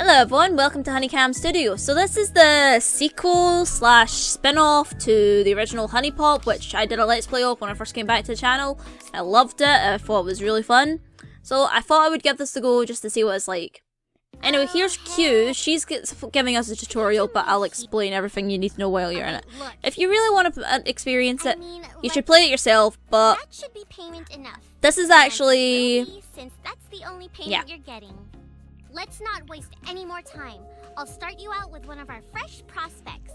Hello everyone, welcome to HunieCam Studio. So this is the sequel slash spin-off to the original Huniepot, which I did a let's play of when I first came back to the channel. I loved it, I thought it was really fun. So I thought I would give this a go just to see what it's like. Anyway, here's Q. She's giving us a tutorial, but I'll explain everything you need to know while you're in it. If you really want to experience it, you should play it yourself, but this is actually... Since that's the only payment you're getting. Let's not waste any more time. I'll start you out with one of our fresh prospects.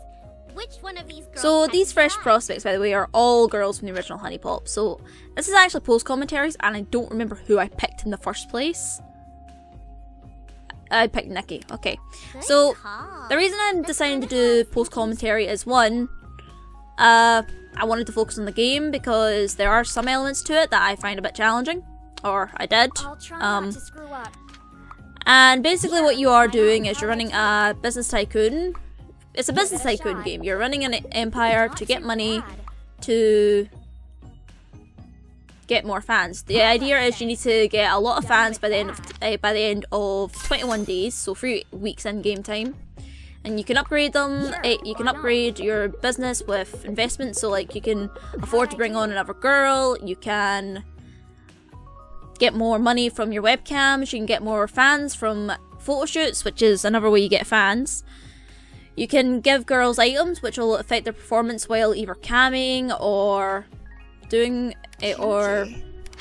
Which one of these girls? So these fresh prospects, by the way, are all girls from the original Huniepot. So this is actually post commentaries, and I don't remember who I picked in the first place. I picked Nikki. Okay. So the reason I'm deciding to do post commentary is one, I wanted to focus on the game because there are some elements to it that I find a bit challenging, or I did. I'll try not to screw up. And basically what you are doing is you're running a business tycoon. It's a business tycoon game. You're running an empire to get money to get more fans. The idea is you need to get a lot of fans by the end of 21 days, so 3 weeks in game time. And you can upgrade them. You can upgrade your business with investments, so like you can afford to bring on another girl. You can get more money from your webcams, you can get more fans from photo shoots, which is another way you get fans. You can give girls items which will affect their performance while either camming or doing it or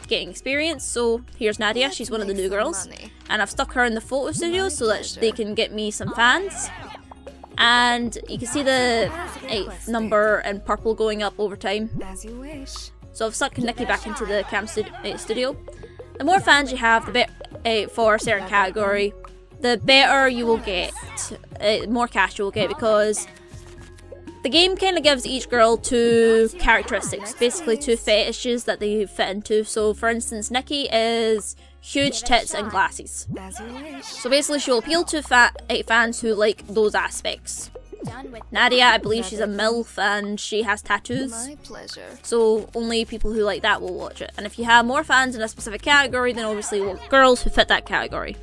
getting experience. So here's Nadia, she's one of the new girls, and I've stuck her in the photo studio so that they can get me some fans. And you can see the 8th number in purple going up over time. So I've stuck Nikki back into the cam studio. The more fans you have, the better for a certain category, the better you will get, more cash you will get, because the game kind of gives each girl 2 characteristics, basically 2 fetishes that they fit into. So for instance, Nikki is huge tits and glasses. So basically she'll appeal to fans who like those aspects. Nadia, I believe she's a MILF and she has tattoos. My pleasure. So only people who like that will watch it. And if you have more fans in a specific category, then obviously you want girls who fit that category.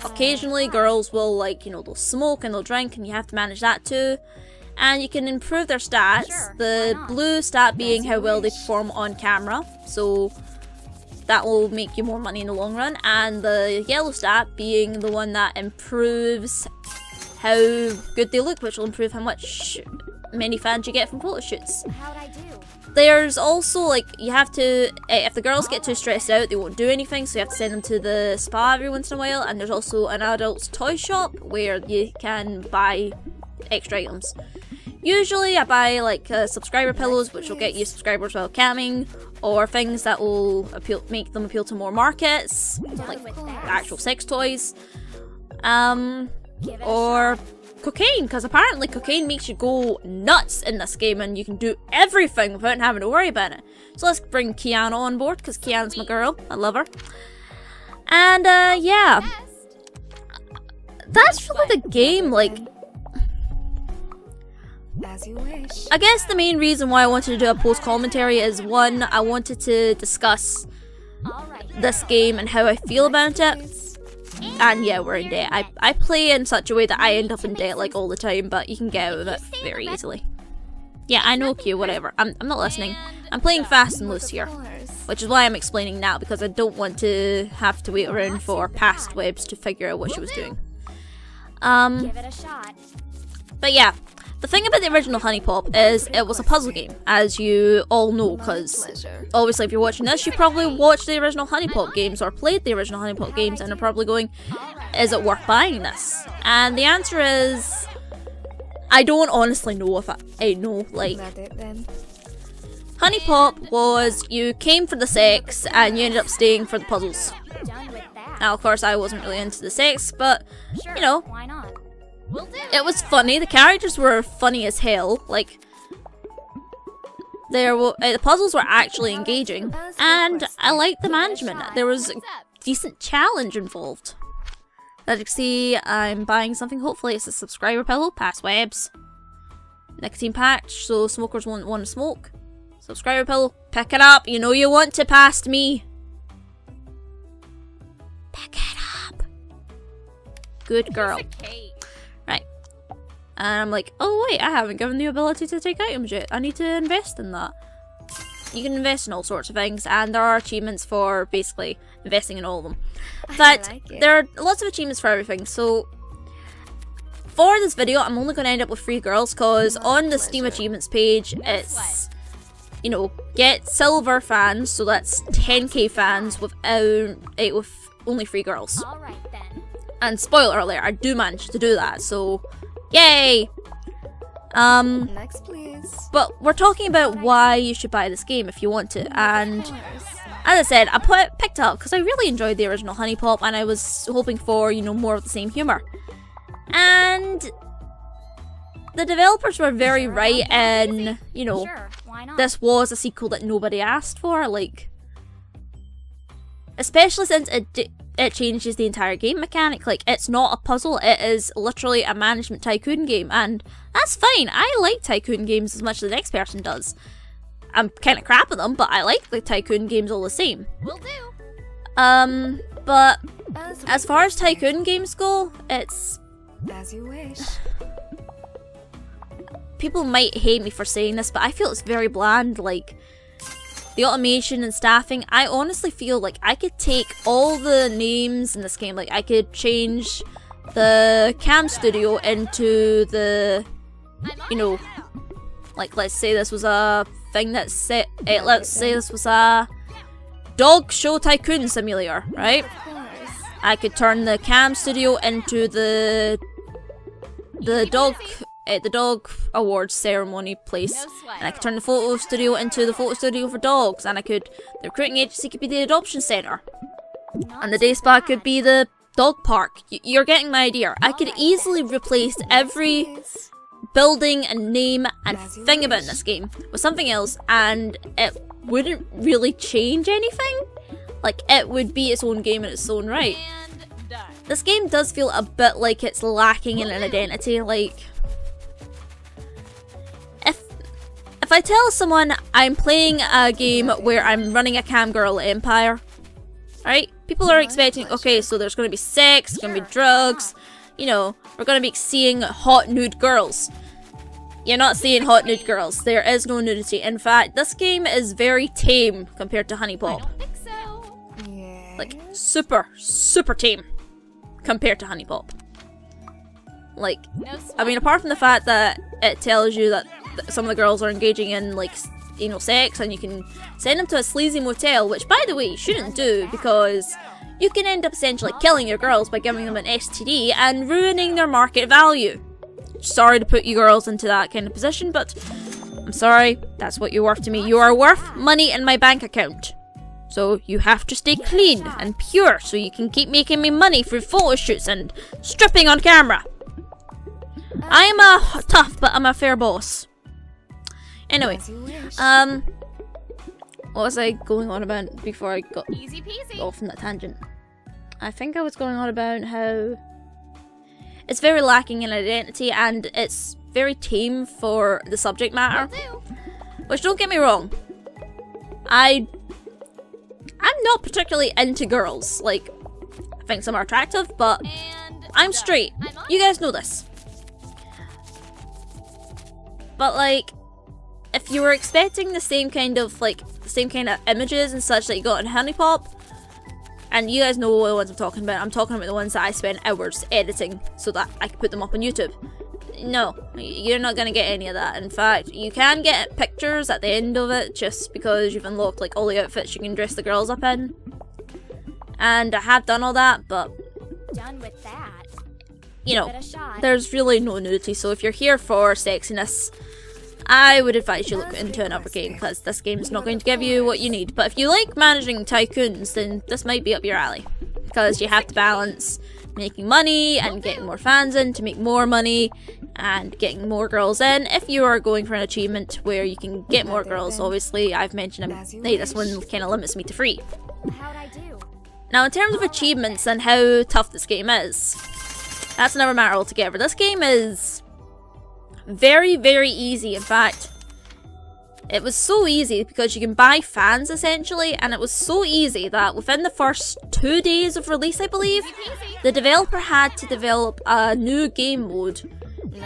Occasionally girls will, like, you know, they'll smoke and they'll drink, and you have to manage that too. And you can improve their stats. The blue stat being how well they perform on camera. So that will make you more money in the long run. And the yellow stat being the one that improves how good they look, which will improve how many fans you get from photo shoots. There's also, like, you have to, if the girls get too stressed out, they won't do anything, so you have to send them to the spa every once in a while. And there's also an adult's toy shop where you can buy extra items. Usually I buy like subscriber pillows, which will get you subscribers while camming, or things that will make them appeal to more markets, like actual sex toys. Or cocaine, because apparently cocaine makes you go nuts in this game and you can do everything without having to worry about it. So let's bring Kiana on board, because Kiana's my girl. I love her. And yeah, that's really the game. Like, As you wish. I guess the main reason why I wanted to do a post commentary is one, I wanted to discuss this game and how I feel about it. And yeah, we're in debt. I play in such a way that I end up in debt like all the time, but you can get out of it very easily. Yeah, I know, Q, whatever. I'm not listening. I'm playing fast and loose here, which is why I'm explaining now, because I don't want to have to wait around for past webs to figure out what she was doing. But yeah, the thing about the original Huniepot is it was a puzzle game, as you all know, because obviously if you're watching this, you probably watched the original Huniepot games or played the original Huniepot games and are probably going, is it worth buying this? And the answer is, I don't honestly know if I know. Like, Huniepot was, you came for the sex and you ended up staying for the puzzles. Now of course I wasn't really into the sex, but you know, it was funny. The characters were funny as hell. Like, the puzzles were actually engaging, and I liked the management. There was a decent challenge involved. As you can see, I'm buying something. Hopefully it's a subscriber pillow. Pass webs. Nicotine patch, so smokers won't want to smoke. Subscriber pillow. Pick it up. You know you want to past me. Pick it up. Good girl. Right. And I'm like, oh wait, I haven't given the ability to take items yet. I need to invest in that. You can invest in all sorts of things, and there are achievements for basically investing in all of them. But there are lots of achievements for everything, so for this video, I'm only going to end up with 3 girls, because on the Steam achievements page, it's, you know, get silver fans, so that's 10k fans with only 3 girls. And spoiler alert, I do manage to do that, so yay! Next, please. But we're talking about why you should buy this game if you want to, and as I said, I picked it up because I really enjoyed the original Huniepot, and I was hoping for, you know, more of the same humour. And the developers were very right in, you know, this was a sequel that nobody asked for, like, especially since it changes the entire game mechanic. Like, it's not a puzzle, it is literally a management tycoon game, and that's fine. I like tycoon games as much as the next person does. I'm kind of crap at them, but I like the tycoon games all the same. Will do. But as far as tycoon games go, it's... As you wish. People might hate me for saying this, but I feel it's very bland. Like, the automation and staffing, I honestly feel like I could take all the names in this game, like I could change the cam studio into the, you know, like let's say this was a thing that's set, let's say this was a dog show tycoon simulator, right? I could turn the cam studio into the dog awards ceremony place, and I could turn the photo studio into the photo studio for dogs, and the recruiting agency could be the adoption center, and the day spa could be the dog park. You're getting my idea. I could easily replace every building and name and thing about this game with something else, and it wouldn't really change anything. Like, it would be its own game in its own right. This game does feel a bit like it's lacking in an identity. Like, if I tell someone I'm playing a game where I'm running a cam girl empire, right? People are expecting, okay, so there's going to be sex, there's going to be drugs, you know, we're going to be seeing hot nude girls. You're not seeing hot nude girls. There is no nudity. In fact, this game is very tame compared to Huniepot. Like, super, super tame compared to Huniepot. Like, I mean, apart from the fact that it tells you that some of the girls are engaging in, like, you know, sex, and you can send them to a sleazy motel, which, by the way, you shouldn't do, because you can end up essentially killing your girls by giving them an STD and ruining their market value. Sorry to put you girls into that kind of position, but I'm sorry, that's what you're worth to me. You are worth money in my bank account. So you have to stay clean and pure so you can keep making me money through photo shoots and stripping on camera. I am a tough, but I'm a fair boss. Anyway, what was I going on about before I got off on that tangent? I think I was going on about how it's very lacking in identity and it's very tame for the subject matter. Which, don't get me wrong, I'm not particularly into girls. Like, I think some are attractive, but I'm straight. You guys know this. But, like, if you were expecting the same kind of images and such that you got in Huniepot, and you guys know what ones I'm talking about the ones that I spent hours editing so that I could put them up on YouTube. No, you're not gonna get any of that. In fact, you can get pictures at the end of it just because you've unlocked, like, all the outfits you can dress the girls up in. And I have done all that, but Done with that. You know, there's really no nudity, so if you're here for sexiness, I would advise you look into another game, because this game's not going to give you what you need. But if you like managing tycoons, then this might be up your alley, because you have to balance making money and getting more fans in to make more money and getting more girls in. If you are going for an achievement where you can get more girls, obviously I've mentioned hey, this one kind of limits me to 3. Now, in terms of achievements and how tough this game is, that's another matter altogether. This game is very, very easy. In fact, it was so easy because you can buy fans essentially, and it was so easy that within the first 2 days of release, I believe, the developer had to develop a new game mode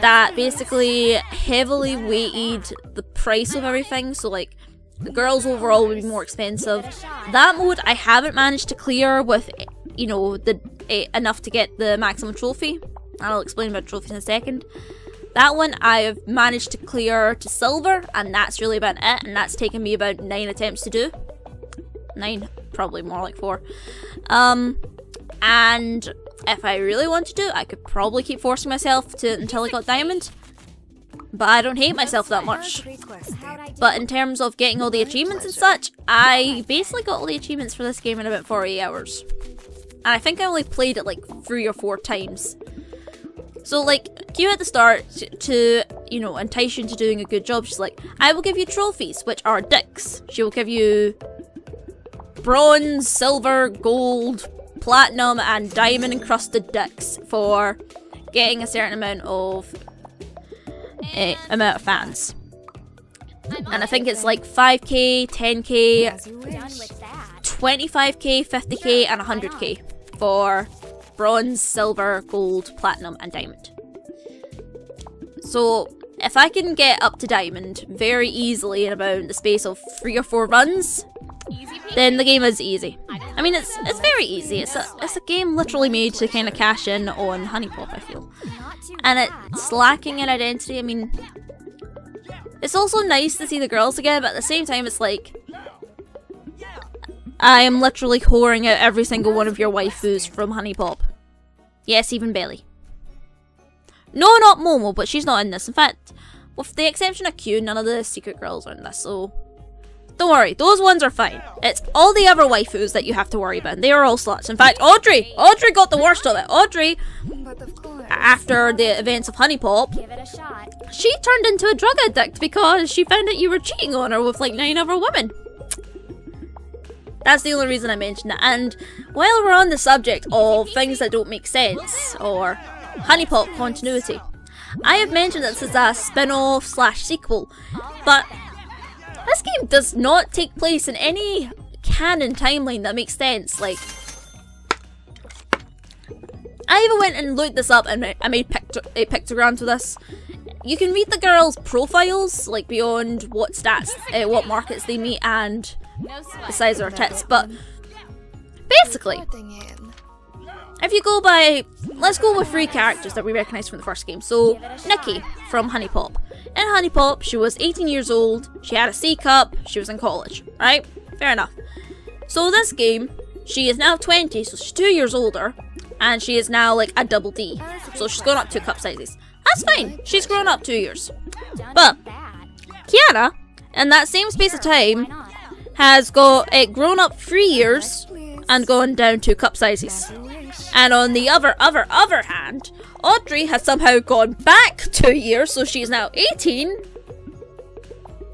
that basically heavily weighted the price of everything. So like, the girls overall would be more expensive. That mode I haven't managed to clear with, you know, enough to get the maximum trophy. I'll explain about trophies in a second. That one I have managed to clear to silver, and that's really about it, and that's taken me about 9 attempts to do. 9, probably more like 4. And if I really wanted to, I could probably keep forcing myself to until I got diamond. But I don't hate myself that much. But in terms of getting all the achievements and such, I basically got all the achievements for this game in about 48 hours. And I think I only played it like 3 or 4 times. So like, Q at the start to, you know, entice you into doing a good job, she's like, I will give you trophies, which are dicks. She will give you bronze, silver, gold, platinum, and diamond encrusted dicks for getting a certain amount of fans. And I think it's like 5k, 10k, 25k, 50k, and 100k for bronze, silver, gold, platinum, and diamond. So if I can get up to diamond very easily in about the space of 3 or 4 runs, then the game is easy. I mean, it's very easy. It's a game literally made to kind of cash in on Huniepot, I feel. And it's lacking in identity. I mean, it's also nice to see the girls again, but at the same time, it's like, I am literally whoring out every single one of your waifus from Huniepot. Yes, even Belly. No, not Momo, but she's not in this. In fact, with the exception of Q, none of the secret girls are in this, so don't worry, those ones are fine. It's all the other waifus that you have to worry about, and they are all sluts. In fact, Audrey got the worst of it. Audrey, after the events of Huniepot, she turned into a drug addict because she found out you were cheating on her with like 9 other women. That's the only reason I mentioned it. And while we're on the subject of things that don't make sense, or Huniepot continuity, I have mentioned that this is a spin-off / sequel, but this game does not take place in any canon timeline that makes sense. Like, I even went and looked this up and I made a pictogram to this. You can read the girls' profiles, like beyond what stats, what markets they meet, and the size of their tits. But basically, if you go by, let's go with 3 characters that we recognise from the first game. So, Nikki from Huniepot. In Huniepot, she was 18 years old, she had a C cup, she was in college, right? Fair enough. So this game, she is now 20, so she's 2 years older, and she is now like a double D. So she's gone up 2 cup sizes. That's fine, she's grown up 2 years. But Kiara, in that same space of time, has grown up 3 years and gone down 2 cup sizes. And on the other hand, Audrey has somehow gone back 2 years, so she's now 18.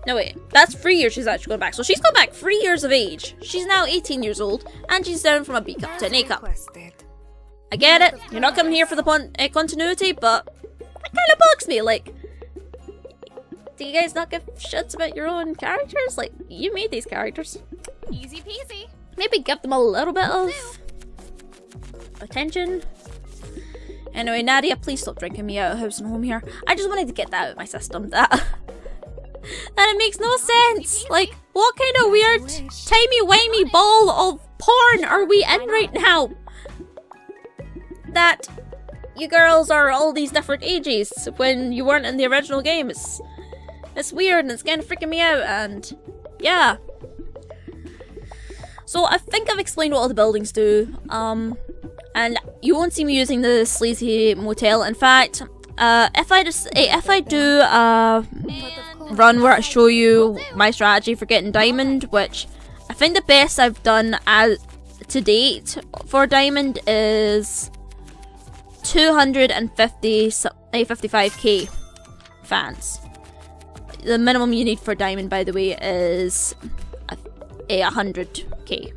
No wait, that's 3 years she's actually gone back. So she's gone back 3 years of age. She's now 18 years old, and she's down from a B cup to an A cup. I get it, you're not coming here for the continuity, but that kind of bugs me. Like, do you guys not give shits about your own characters? Like, you made these characters. Easy peasy. Maybe give them a little bit of attention. Anyway, Nadia, please stop drinking me out of house and home here. I just wanted to get that out of my system. That it makes no sense. Like, what kind of weird timey-wimey ball of porn are we in right now? That you girls are all these different ages when you weren't in the original game. It's weird and it's kind of freaking me out, and yeah. So I think I've explained what all the buildings do, and you won't see me using the sleazy motel. In fact, if I do a run where I show you my strategy for getting diamond, which I think the best I've done to date for diamond is 55k fans. The minimum you need for diamond, by the way, is 100k.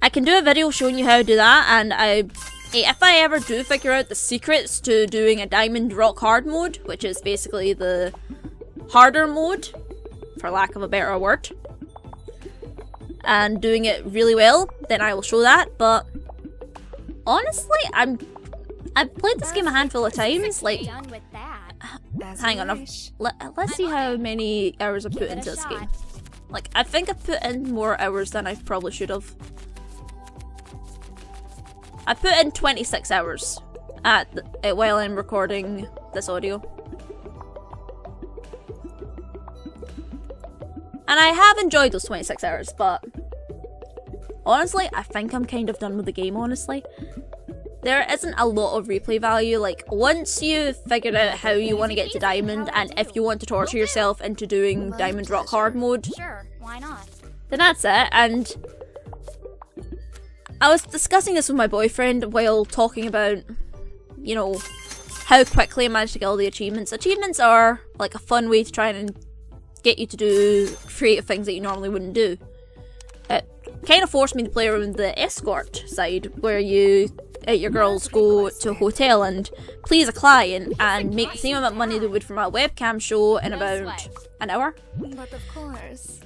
I can do a video showing you how to do that, and I if I ever do figure out the secrets to doing a diamond rock hard mode, which is basically the harder mode, for lack of a better word, and doing it really well, then I will show that. But honestly, I've played this game a handful of times. Like, hang on, let's see how many hours I've put into this game. Like, I think I've put in more hours than I probably should have. I put in 26 hours while I'm recording this audio. And I have enjoyed those 26 hours, but honestly, I think I'm kind of done with the game, honestly. There isn't a lot of replay value. Like, once you've figured out how you want to get to Diamond, and if you want to torture yourself into doing Diamond Rock Hard mode, Sure, why not? then that's it. And I was discussing this with my boyfriend while talking about, you know, how quickly I managed to get all the achievements. Achievements are like a fun way to try and get you to do creative things that you normally wouldn't do. It kind of forced me to play around the escort side, where your girls go to a hotel and please a client and make the same amount of money they would from a webcam show in about an hour. But of course.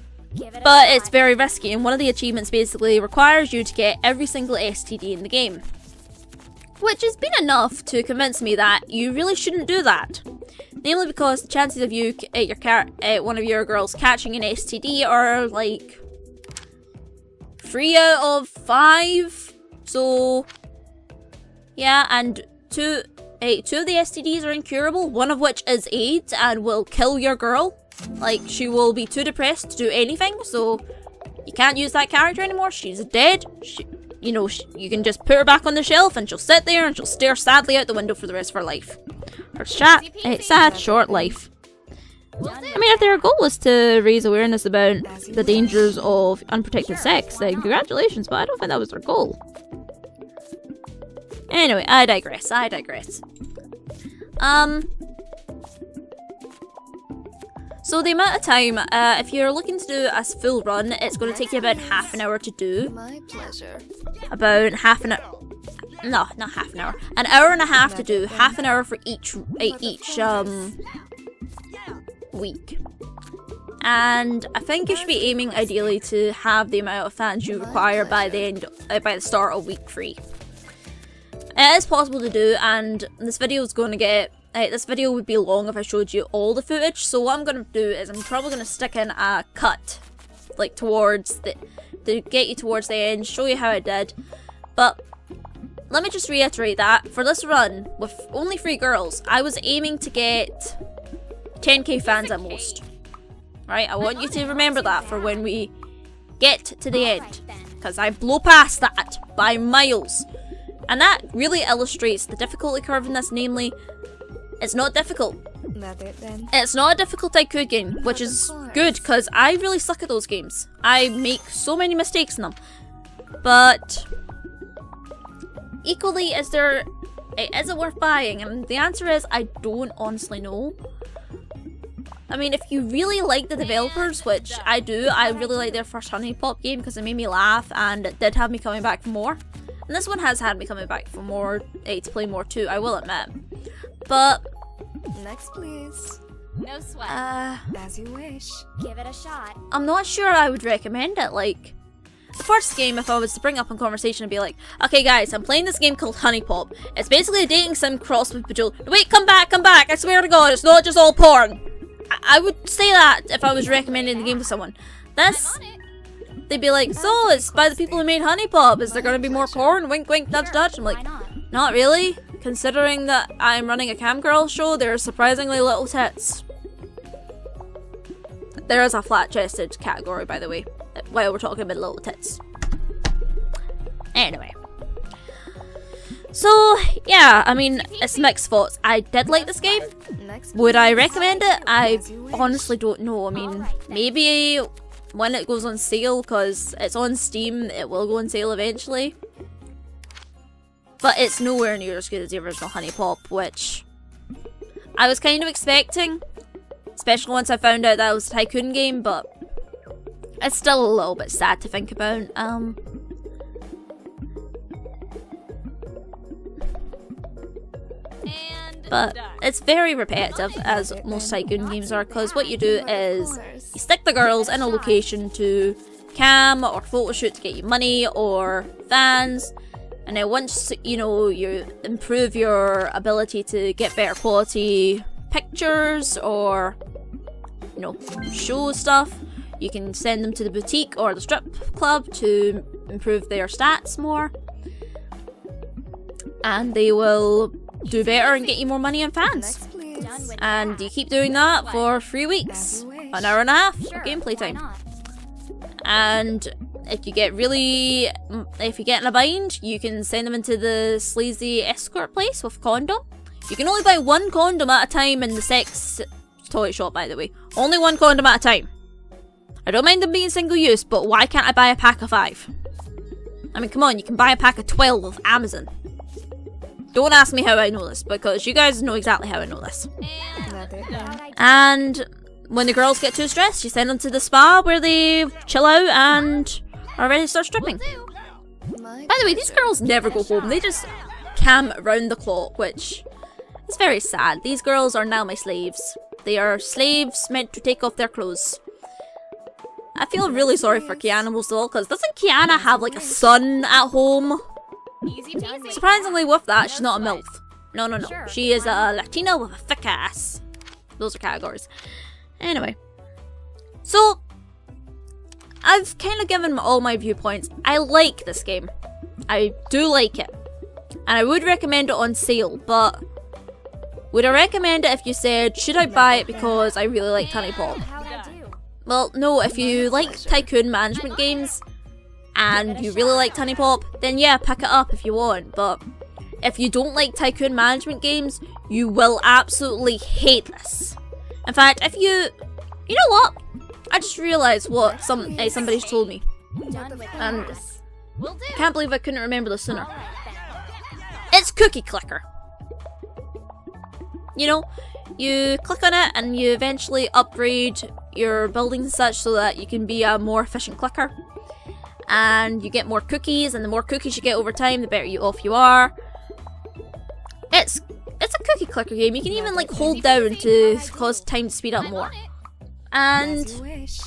But it's very risky, and one of the achievements basically requires you to get every single STD in the game. Which has been enough to convince me that you really shouldn't do that. Namely because the chances of you, one of your girls catching an STD are like 3 out of 5. So yeah, and two of the STDs are incurable, one of which is AIDS and will kill your girl. Like, she will be too depressed to do anything, so you can't use that character anymore. She's dead. You can just put her back on the shelf and she'll sit there and she'll stare sadly out the window for the rest of her life. Her sad, short life. I mean, if their goal is to raise awareness about the dangers of unprotected sex, then congratulations, but I don't think that was their goal. Anyway, I digress. So the amount of time, if you're looking to do a full run, it's going to take you about half an hour to do. My pleasure. About half an hour. No, not half an hour. An hour and a half to do. Half an hour for each week. And I think you should be aiming ideally to have the amount of fans you require by the start of week 3. It is possible to do, and this video is going to get. This video would be long if I showed you all the footage, so what I'm going to do is I'm probably going to stick in a cut, like towards to get you towards the end, show you how I did. But let me just reiterate that for this run, with only 3 girls, I was aiming to get 10k fans at most. Right, I want you to remember that for when we get to the end, because I blow past that by miles. And that really illustrates the difficulty curve in this, namely, it's not difficult. That it then. It's not a difficult tycoon game, which is good, because I really suck at those games. I make so many mistakes in them. But equally, is it worth buying? And the answer is, I don't honestly know. I mean, if you really like the developers, which I do, I really like their first Huniepot game because it made me laugh and it did have me coming back for more. And this one has had me coming back for more, to play more too, I will admit. But Next, please. No sweat. As you wish. Give it a shot. I'm not sure I would recommend it. Like, the first game, if I was to bring up in conversation, I'd be like, okay guys, I'm playing this game called Huniepot. It's basically a dating sim crossed with Bejeweled. Wait, come back, I swear to God, it's not just all porn. I would say that if I was recommending the game to someone. This, they'd be like, so, it's by the people who made Huniepot. Is there going to be more porn? Wink, wink, nudge, nudge. I'm like, not really. Considering that I'm running a cam girl show, there are surprisingly little tits. There is a flat-chested category, by the way, while we're talking about little tits. Anyway. So, yeah, I mean, it's mixed thoughts. I did like this game. Would I recommend it? I honestly don't know. I mean, maybe when it goes on sale, because it's on Steam, it will go on sale eventually. But it's nowhere near as good as the original Huniepot, which I was kind of expecting. Especially once I found out that it was a tycoon game, but it's still a little bit sad to think about. But it's very repetitive, as most tycoon games are, because what you do is you stick the girls in a location to cam or photo shoot to get you money or fans, and then once you know you improve your ability to get better quality pictures or you know show stuff, you can send them to the boutique or the strip club to improve their stats more, and they will do better and get you more money and fans. Next, please. And you keep doing that for 3 weeks, an hour and a half of gameplay time. And if you get in a bind, you can send them into the sleazy escort place with condom. You can only buy one condom at a time in the sex toy shop, by the way. Only one condom at a time. I don't mind them being single use, but why can't I buy a pack of 5? I mean, come on, you can buy a pack of 12 with Amazon. Don't ask me how I know this, because you guys know exactly how I know this. Not it then. And when the girls get too stressed, you send them to the spa where they chill out and are ready to start stripping. My By the way, these girls never go home. They just cam around the clock, which is very sad. These girls are now my slaves. They are slaves meant to take off their clothes. I feel really sorry for Kiana most of all, because doesn't Kiana have like a son at home? Surprisingly with that, she's not a MILF. No. She is a Latina with a thick ass. Those are categories. Anyway. So, I've kind of given all my viewpoints. I like this game. I do like it. And I would recommend it on sale, but would I recommend it if you said, should I buy it because I really like Huniepot? Well, no, if you like tycoon management games, and you really like Huniepot, then yeah, pick it up if you want. But if you don't like tycoon management games, you will absolutely hate this. In fact, if you know what? I just realized what somebody's told me, and I can't believe I couldn't remember this sooner. It's Cookie Clicker. You know, you click on it and you eventually upgrade your buildings and such so that you can be a more efficient clicker. And you get more cookies, and the more cookies you get over time, the better off you are. It's a cookie clicker game. You can even like hold down to cause time to speed up more. And As you wish.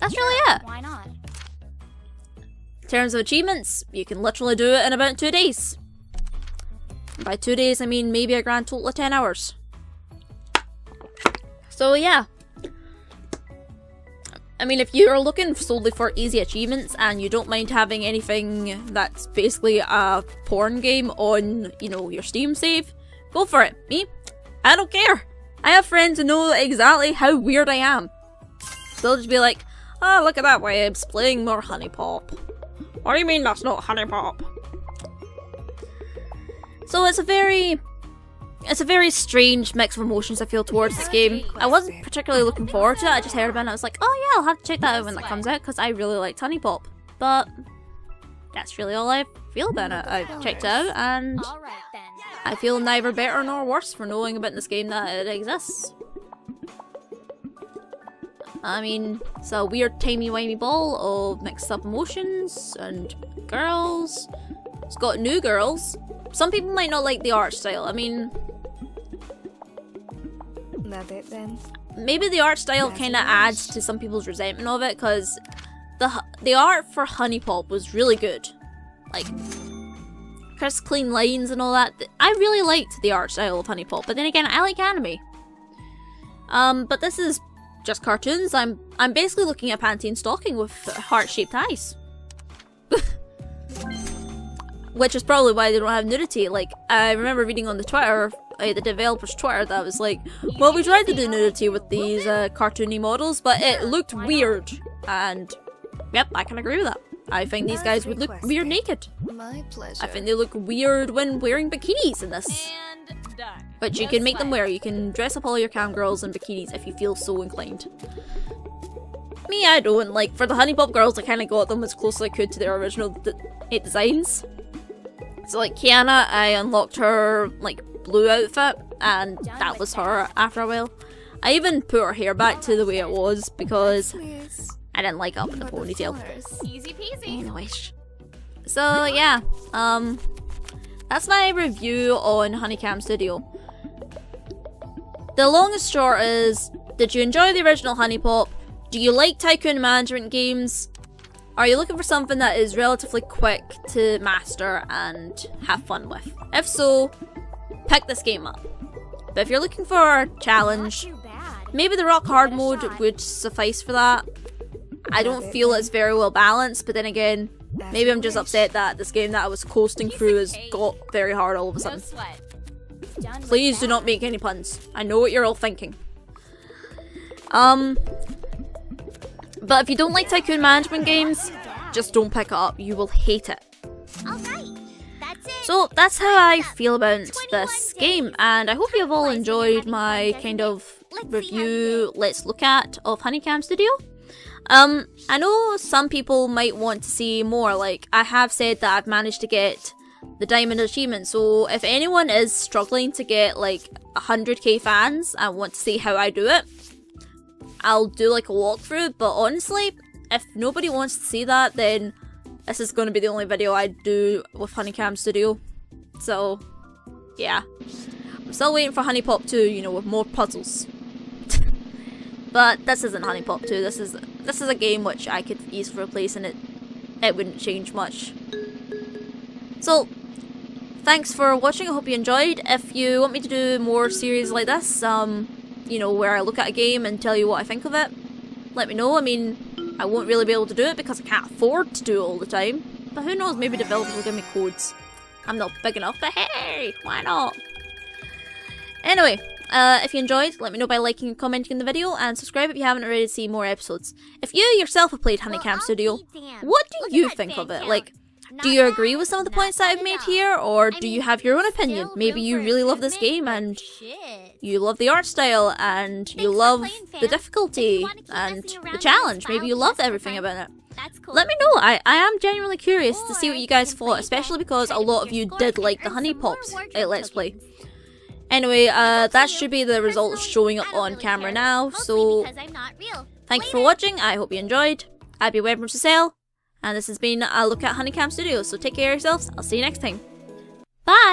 that's really it. Why not? In terms of achievements, you can literally do it in about 2 days. And by 2 days, I mean maybe a grand total of 10 hours. So yeah. I mean, if you're looking solely for easy achievements and you don't mind having anything that's basically a porn game on, you know, your Steam save, go for it. Me? I don't care. I have friends who know exactly how weird I am. They'll just be like, oh, look at that Webs playing more Huniepot. What do you mean that's not Huniepot? So it's a very strange mix of emotions I feel towards this game. I wasn't particularly looking forward to it. I just heard about it and I was like, oh yeah, I'll have to check that out when that comes out because I really like Huniepot. But that's really all I feel about it. I've checked it out and All right then. I feel neither better nor worse for knowing about this game that it exists. I mean, it's a weird timey-wimey ball of mixed up emotions and girls. It's got new girls. Some people might not like the art style. I mean, Not it then. maybe the art style kind of adds to some people's resentment of it because the art for Huniepot was really good. Like, crisp, clean lines and all that. I really liked the art style of Huniepot, but then again, I like anime. But this is just cartoons. I'm basically looking at Pantene stocking with heart-shaped eyes. Which is probably why they don't have nudity. Like, I remember reading on the Twitter, the developer's Twitter, that was like, well, we tried to do nudity with these cartoony models, but it looked weird. And, yep, I can agree with that. I think these guys would look weird naked. My pleasure. I think they look weird when wearing bikinis in this. But you can make them wear. You can dress up all your cam girls in bikinis if you feel so inclined. Me, I don't. Like, for the Huniepot girls, I kind of got them as close as I could to their original designs. So, like, Kiana, I unlocked her, like, blue outfit, and that was her after a while. I even put her hair back to the way it was, because Please. I didn't like up in the For the ponytail. flowers. Easy peasy. Anyways. So, yeah, that's my review on HunieCam Studio. The long and short is, did you enjoy the original Huniepot? Do you like tycoon management games? Are you looking for something that is relatively quick to master and have fun with? If so, pick this game up. But if you're looking for a challenge, maybe the rock hard mode would suffice for that. I don't feel it's very well balanced, but then again, maybe I'm just upset that this game that I was coasting through has got very hard all of a sudden. Please do not make any puns. I know what you're all thinking. But if you don't like tycoon management games, just don't pick it up. You will hate it. So that's how I feel about this game, and I hope you've all enjoyed my kind of review, let's look at, of HunieCam Studio. I know some people might want to see more. Like, I have said that I've managed to get the diamond achievement, so if anyone is struggling to get like 100k fans and want to see how I do it, I'll do like a walkthrough. But honestly, if nobody wants to see that, then this is going to be the only video I do with HunieCam Studio. So yeah, I'm still waiting for Huniepot 2, you know, with more puzzles. But this isn't Huniepot 2. This is a game which I could easily replace, and it wouldn't change much. So thanks for watching. I hope you enjoyed. If you want me to do more series like this, you know, where I look at a game and tell you what I think of it, let me know. I mean, I won't really be able to do it because I can't afford to do it all the time. But who knows, maybe developers will give me codes. I'm not big enough, but hey, why not? Anyway, if you enjoyed, let me know by liking and commenting in the video, and subscribe if you haven't already to see more episodes. If you yourself have played HunieCam Studio, what do you think of it? Like, do you agree with some of the points that I've made here, or do you have your own opinion? Maybe you really love this game and you love the art style and you love the difficulty and the challenge. Maybe you love everything about it. Let me know. I am genuinely curious to see what you guys thought, especially because a lot of you did like the Huniepot's Let's Play. Anyway, that should be the results showing up on camera now, so thank you for watching. I hope you enjoyed. I've been WebmistressL, and this has been a look at HunieCam Studio, so take care of yourselves. I'll see you next time. Bye!